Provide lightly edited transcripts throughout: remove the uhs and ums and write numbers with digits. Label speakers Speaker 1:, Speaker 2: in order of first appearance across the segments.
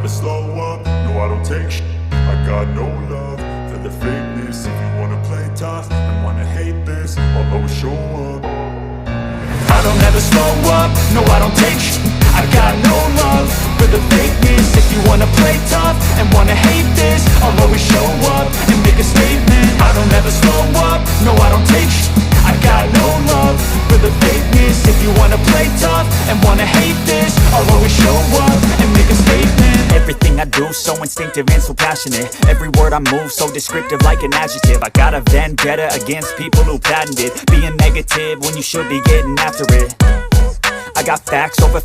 Speaker 1: never slow up, no I don't take shit. I got no love for the fakeness. If you wanna play tough and wanna hate this, I'll always show up. I don't ever slow up, no I don't take shit. I got no love for the fakeness. If you wanna play tough and wanna hate this, I'll always show up and make a statement. I don't ever slow up, no I don't take shit. I got no love for the fakeness. If you wanna play tough and wanna hate this, I'll always show up and make a statement.
Speaker 2: Everything I do so instinctive and so passionate. Every word I move so descriptive like an adjective. I got a vendetta against people who patented being negative when you should be getting after it. I got facts over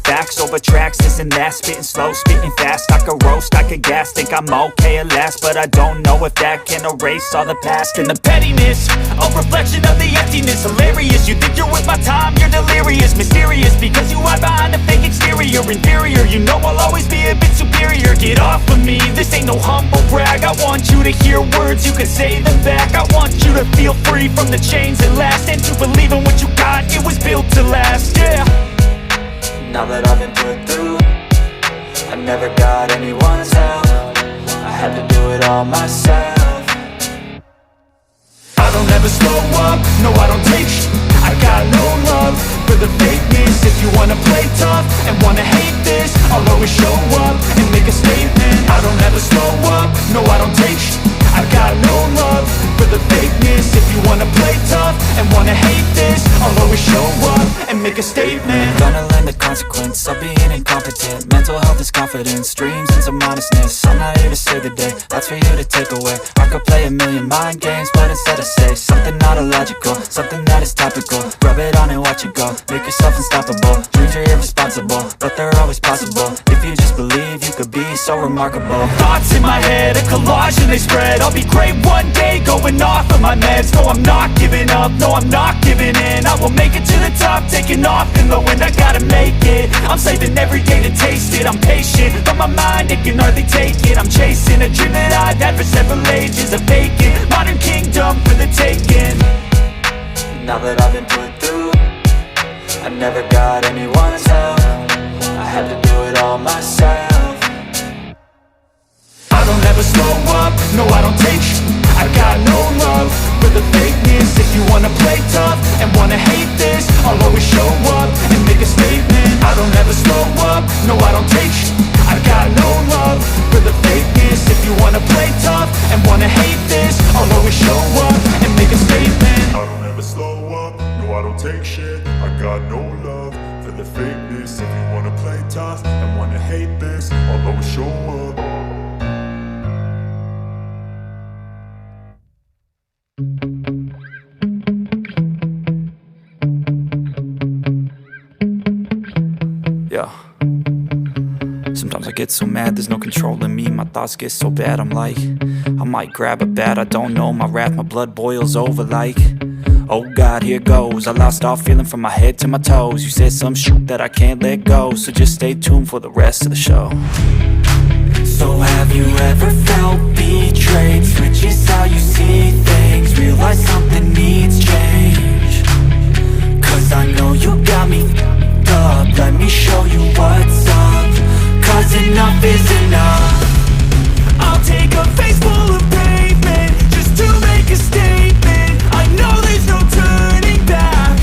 Speaker 2: tracks, this and that. Spitting slow, spitting fast. I could roast, I could gas. Think I'm okay at last, but I don't know if that can erase all the past. And the pettiness, a reflection of the emptiness. Hilarious, you think you're worth my time, you're delirious. Mysterious, because you hide behind a fake exterior. Inferior, you know I'll always be a bit superior. Get off of me, this ain't no humble brag. I want you to hear words, you can say them back. I want you to feel free from the chains that last, and to believe in what you got, it was built to last, yeah.
Speaker 3: Now that I've been put through, I never got anyone's help. I had to do it all myself.
Speaker 1: I don't ever slow up, no I don't take shit. I got no love for the fakeness. If you wanna play tough and wanna hate this, I'll always show up and make a statement. I don't ever slow up, no I don't take shit. I got no love for the fakeness. If you wanna play tough and wanna hate this, I'll always show up and make a statement.
Speaker 3: Gonna learn the consequence of being incompetent. Mental health is confidence, dreams and some honestness. I'm not here to save the day, that's for you to take away. I could play a million mind games, but instead I say something not illogical, something that is topical. Rub it on and watch it go, make yourself unstoppable. Dreams are irresponsible, but they're always possible. If you just believe, you could be so remarkable.
Speaker 2: Thoughts in my head, a collage and they spread. I'll be great one day, going off of my meds. No, I'm not giving up, no, I'm not giving in. I will make it to the top, taking off in the wind. I gotta make it, I'm saving every day to taste it. I'm patient, but my mind, it can hardly take it. I'm chasing a dream that I've had for several ages. A vacant, modern kingdom for the taking.
Speaker 3: Now that I've been put through, I never got anyone's help. I had to do it all myself.
Speaker 1: I don't ever slow up, no I don't take shit. I got no love for the fakeness. If you wanna play tough and wanna hate this, I'll always show up and make a statement. I don't ever slow up, no I don't take shit. I got no love for the fakeness. If you wanna play tough and wanna hate this, I'll always show up and make a statement. I don't ever slow up, no I don't take shit. I got no love for the fakeness. If you wanna play tough and wanna hate this, I'll always show up.
Speaker 3: Yeah. Sometimes I get so mad, there's no controlling me. My thoughts get so bad, I'm like, I might grab a bat, I don't know. My wrath, my blood boils over like, oh God, here goes. I lost all feeling from my head to my toes. You said some shit that I can't let go, so just stay tuned for the rest of the show. So have you ever felt betrayed? Switches how you see things, realize something needs change. Cause I know you got me up, let me show you what's up. Cause enough is enough.
Speaker 2: I'll take a face full of pavement just to make a statement. I know there's no turning back.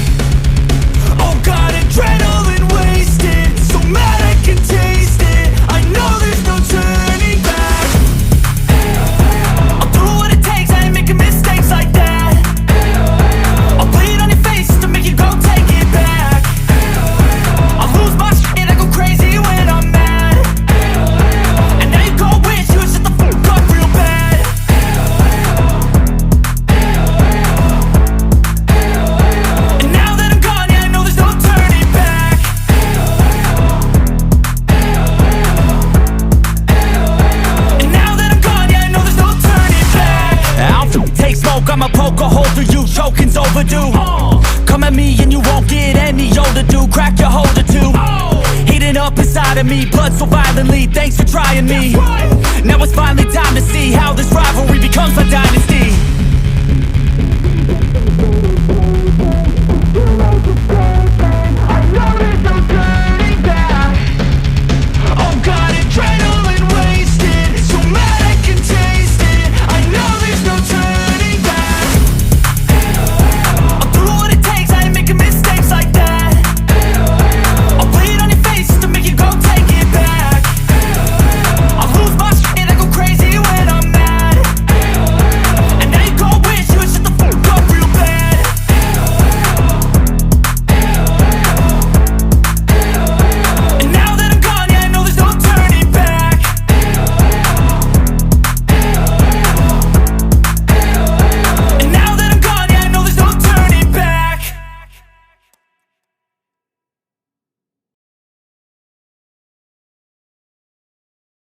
Speaker 2: Oh God, adrenaline wasted, so mad I can taste it. I know there's no turning back. I'll do what it takes, I ain't making mistakes like that. I'll bleed on your face to make you go take it back. I'll lose my shit, I go crazy when I'm mad. And now you go wish you would shut the fuck up real bad. And now that I'm gone, yeah, I know there's no turning back. And now that I'm gone, yeah, I know there's no turning back. I'll take smoke, I'ma poke a hole through you, choking's overdue. Come at me and you won't get any older, dude. Crack your holder too. Heating up inside of me, blood so violently. Thanks for trying me. Now it's finally time to see how this rivalry becomes a dynasty.